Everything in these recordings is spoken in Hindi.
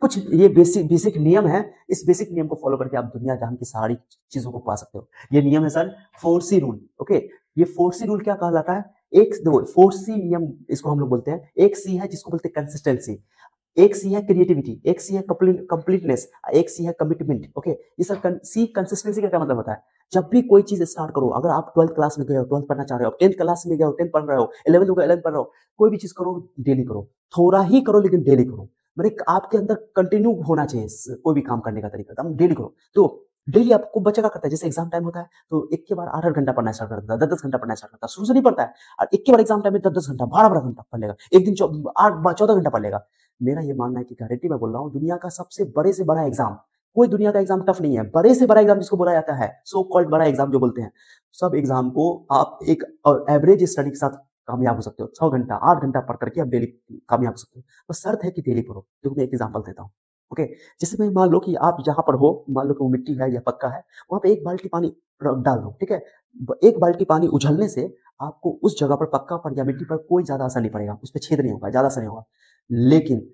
कुछ ये बेसिक बेसिक नियम है, इस बेसिक नियम को फॉलो करके आप दुनिया जहां की सारी चीजों को पा सकते हो। ये नियम है सर 4C रूल। ओके, ये 4C रूल क्या कहा जाता है? एक दो 4C नियम इसको हम लोग बोलते हैं। एक सी है जिसको बोलते हैं कंसिस्टेंसी, एक सी है क्रिएटिविटी, एक सी है कंप्लीटनेस, एक सी है कमिटमेंट। ओके, ये सर सी कंसिस्टेंसी का क्या मतलब होता है? जब भी कोई चीज स्टार्ट करो, अगर आप 12th क्लास में गए हो, 12th पढ़ना चाह रहे हो, 10th क्लास में गए हो, 10th पढ़ रहे हो, 11th हो गया 11th पढ़ रहे हो, कोई भी चीज करो डेली करो, थोड़ा ही करो लेकिन डेली करो। मतलब आपके अंदर कंटिन्यू होना चाहिए कोई भी काम करने का तरीका, हम डेली करो। तो डेली आपको बच्चा क्या करता है, जैसे एग्जाम टाइम होता है तो एक के बाद 8-8 घंटा पढ़ना स्टार्ट करता है, 10-10 घंटा पढ़ना स्टार्ट करता है, शुरू से नहीं पढ़ता है, और एक के बाद एग्जाम टाइम में 10-10 घंटा 12-12 घंटा पढ़ लेगा, एक दिन 14 घंटा पढ़ लेगा। मेरा ये मानना है कि गारंटी मैं बोल रहा हूँ, दुनिया का सबसे बड़े से बड़ा एग्जाम, कोई दुनिया का एग्जाम टफ नहीं है, बड़े से बड़ा एग्जाम जिसको बोला जाता है सो कॉल्ड बड़ा एग्जाम जो बोलते हैं, सब एग्जाम को आप एक एवरेज स्टडी के साथ कामयाब हो सकते हो। 6 घंटा 8 घंटा पढ़ करके आप डेली कामयाब हो सकते हो, तो शर्त है कि डेली पढ़ो। देखो मैं एक एग्जाम्पल देता हूँ। ओके, जैसे मैं मान लो कि आप जहां पर हो, मान लो कि वो मिट्टी है या पक्का है, वहां पे एक बाल्टी पानी डाल दो, ठीक है। एक बाल्टी पानी उछलने से आपको उस जगह पर, पक्का पर या मिट्टी पर कोई ज्यादा असर नहीं पड़ेगा, उस पर छेद नहीं होगा, ज्यादा असर नहीं होगा। लेकिन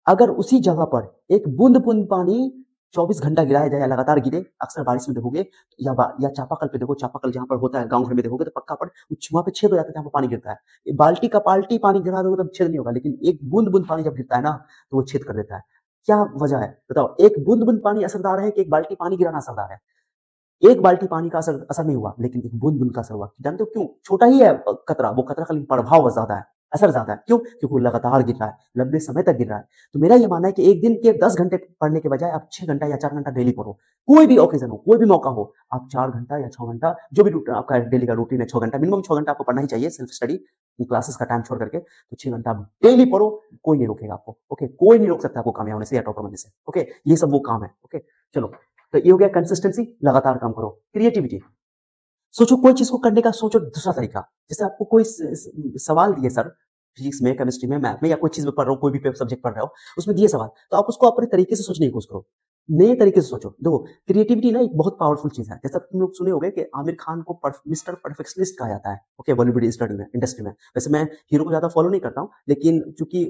अगर उसी जगह पर एक बूंद बूंद पानी 24 घंटा गिराया जाए, लगातार गिरे, अक्सर बारिश में देखोगे, या चापाकल पे देखो, चापाकल जहां पर होता है गांव घर में देखोगे तो पक्का पर वहां पे छेद हो जाता है जहां पर पानी गिरता है। बाल्टी का पाल्टी पानी गिरा दोगे तब छेद नहीं होगा, लेकिन एक बूंद बूंद पानी जब गिरता है ना तो वो छेद कर देता है। क्या वजह है बताओ? एक बूंद बूंद पानी असरदार है कि एक बाल्टी पानी गिराना असरदार है? एक बाल्टी पानी का असर नहीं हुआ, लेकिन एक बूंद बूंद का असर हुआ। जानते हो क्यों? छोटा ही है कतरा, वो कतरा का प्रभाव ज्यादा है, असर ज्यादा है। क्यों? क्योंकि वो लगातार गिर रहा है, लंबे समय तक गिर रहा है। तो मेरा ये मानना है कि एक दिन के 10 घंटे पढ़ने के बजाय आप 6 घंटा या 4 घंटा डेली पढ़ो। कोई भी ओकेजन हो, कोई भी मौका हो, आप 4 घंटा या 6 घंटा, जो भी आपका डेली का रूटीन है, 6 घंटा मिनिमम, 6 घंटा आपको पढ़ना ही चाहिए सेल्फ स्टडी क्लासेस का टाइम छोड़ करके। तो 6 घंटा डेली पढ़ो, कोई नहीं रोकेगा आपको। ओके, कोई नहीं रोक सकता आपको कामयाब होने से या टॉपर बनने से। ओके, ये सब वो काम है। ओके, चलो, तो ये हो गया कंसिस्टेंसी, लगातार काम करो। क्रिएटिविटी, सोचो कोई चीज को करने का, सोचो दूसरा तरीका। जैसे आपको कोई सवाल दिए सर, फिजिक्स में, केमिस्ट्री में, मैथ में, या कोई चीज में पढ़ रहे हो, कोई भी सब्जेक्ट पढ़ रहे हो, उसमें दिए सवाल, तो आप उसको अपने तरीके से सोचने की कोशिश करो, नए तरीके से सोचो। देखो क्रिएटिविटी ना एक बहुत पावरफुल चीज है। जैसा तुम लोग सुने होंगे कि आमिर खान को मिस्टर परफेक्शनिस्ट कहा जाता है। ओके, बॉलीवुड इंडस्ट्री में। वैसे मैं हीरो को ज्यादा फॉलो नहीं करता हूँ, लेकिन चूंकि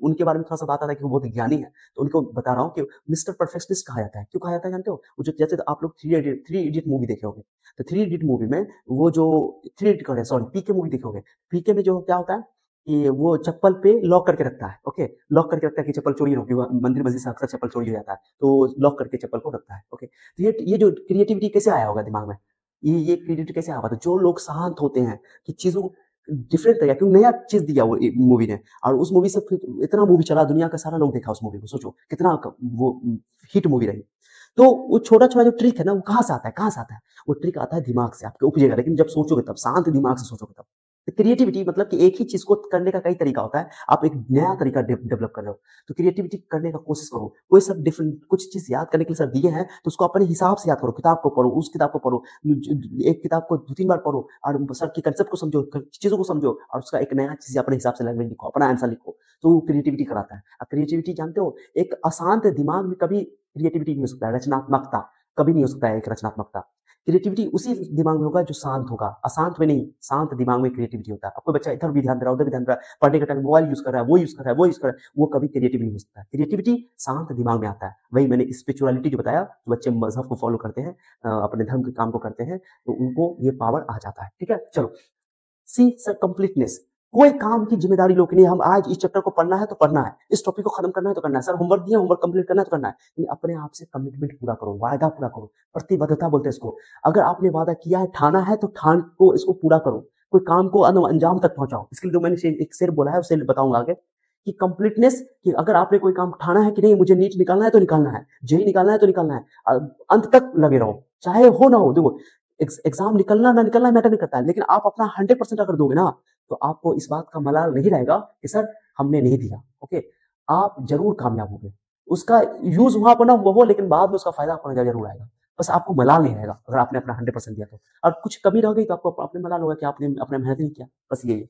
उनके बारे में थोड़ा सा बात आता है कि वो बहुत ज्ञानी है, तो उनको बता रहा हूँ कि मिस्टर परफेक्शनिस्ट कहा जाता है। क्यों कहा जाता है जानते हो? वो जो, जैसे आप लोग थ्री इडियट मूवी देखे होंगे, तो थ्री इडियट मूवी में वो जो थ्री इडियट, सॉरी, पीके मूवी देखे होंगे, पीके में जो क्या होता है कि वो चप्पल पे लॉक करके रखता है। ओके, लॉक करके रखता है कि चप्पल चोरी होगी, मंदिर मस्जिद से अक्सर चप्पल चोरी हो जाता है, तो लॉक करके चप्पल को रखता है। ओके, तो ये जो क्रिएटिविटी कैसे आया होगा दिमाग में, ये क्रिएटिविटी कैसे आया होगा? तो जो लोग शांत होते हैं कि चीजों डिफरेंट तरीका, क्योंकि नया चीज दिया वो मूवी ने, और उस मूवी से फिर इतना मूवी चला, दुनिया का सारा लोग देखा उस मूवी को। सोचो कितना वो हिट मूवी रही। तो वो छोटा छोटा जो ट्रिक है ना, वो कहाँ से आता है? कहाँ से आता है? वो ट्रिक आता है दिमाग से, आपके उपजेगा, लेकिन जब सोचोगे तब, शांत दिमाग से सोचोगे तब। क्रिएटिविटी मतलब कि एक ही चीज को करने का कई तरीका होता है, आप एक नया तरीका डेवलप कर रहे हो, तो क्रिएटिविटी करने का कोशिश करो। कोई सब डिफरेंट कुछ चीज याद करने के लिए सर दिए हैं, तो उसको अपने हिसाब से याद करो। किताब को पढ़ो, उस किताब को पढ़ो, एक किताब को 2-3 बार पढ़ो, और सर की कंसेप्ट को समझो, चीजों को समझो, और उसका एक नया चीज अपने हिसाब से लैंग्वेज लिखो, अपना आंसर लिखो, तो वो क्रिएटिविटी कराता है। अब क्रिएटिविटी जानते हो, एक अशांत दिमाग में कभी क्रिएटिविटी नहीं हो सकता है, रचनात्मकता कभी नहीं हो सकता है। एक रचनात्मकता, क्रिएटिविटी उसी दिमाग में होगा जो शांत होगा, अशांत में नहीं, शांत दिमाग में क्रिएटिविटी होता है। अब कोई बच्चा इधर भी ध्यान दे रहा है, उधर भी ध्यान दे रहा है, पढ़ने के टाइम मोबाइल यूज कर रहा है, वो यूज कर रहा है, वो यूज कर रहा है, वो कभी क्रिएटिव नहीं हो सकता है। क्रिएटिविटी शांत दिमाग में आता है। वही मैंने स्पिरिचुअलिटी जो बताया, जो बच्चे मजहब को फॉलो करते हैं, अपने धर्म के काम को करते हैं, तो उनको ये पावर आ जाता है। ठीक है, चलो, सी सर कंप्लीटनेस, कोई काम की जिम्मेदारी लो कि नहीं हम आज इस चैप्टर को पढ़ना है तो पढ़ना है, इस टॉपिक को खत्म करना है तो करना है, सर होमवर्क दिया, होमवर्क कंप्लीट करना है तो करना है। अपने आप से कमिटमेंट पूरा करो, वायदा पूरा करो, प्रतिबद्धता बोलते हैं इसको। अगर आपने वादा किया है, ठाना है, तो ठान को इसको पूरा करो, कोई काम को अंजाम तक पहुंचाओ। इसके लिए जो मैंने एक शेर बोला है, उसे बताऊंगा आगे कि कंप्लीटनेस, कि अगर आपने कोई काम ठाना है कि नहीं मुझे नीट निकालना है तो निकालना है, जेई निकालना है तो निकालना है, अंत तक लगे रहो, चाहे हो ना हो। देखो एग्जाम निकलना ना निकलना मैटर नहीं करता है, लेकिन आप अपना 100% अगर दोगे ना, तो आपको इस बात का मलाल नहीं रहेगा कि सर हमने नहीं दिया। ओके, आप जरूर कामयाब होंगे, उसका यूज वहां पर ना हुआ हो, लेकिन बाद में उसका फायदा आपको जरूर आएगा। बस आपको मलाल नहीं रहेगा अगर आपने अपना 100% दिया तो, और कुछ कमी रह गई तो आपको अपने मलाल होगा कि आपने अपना मेहनत नहीं किया। बस यही है।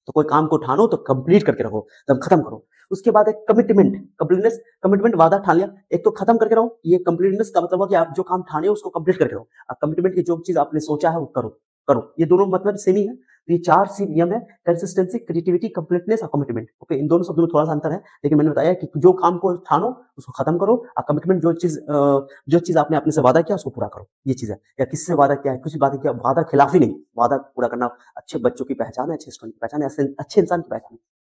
तो कोई काम को ठानो तो कंप्लीट करके रखो, तब खत्म करो। उसके बाद एक कमिटमेंट, कंप्लीटनेस, कमिटमेंट वादा ठान लिया, एक तो खत्म करके रहो। ये कंप्लीटनेस का मतलब है कि आप जो काम ठाने हो उसको कंप्लीट करके रहो। अब कमिटमेंट की जो चीज आपने सोचा है वो करो, करो। ये दोनों मतलब सेम ही है। तो ये 4 सी नियम है, कंसिस्टेंसी, क्रिएटिविटी, कंप्लीटनेस और कमिटमेंट। ओके, इन दोनों शब्दों में थोड़ा सा अंतर है, लेकिन मैंने बताया कि जो काम को ठानो उसको खत्म करो, और कमिटमेंट जो चीज आपने अपने से वादा किया उसको पूरा करो, ये चीज है। या किससे वादा किया है, कुछ बात किया, वादा खिलाफी नहीं, वादा पूरा करना अच्छे बच्चों की पहचान है, अच्छे स्टूडेंट की पहचान है, अच्छे इंसान की पहचान है।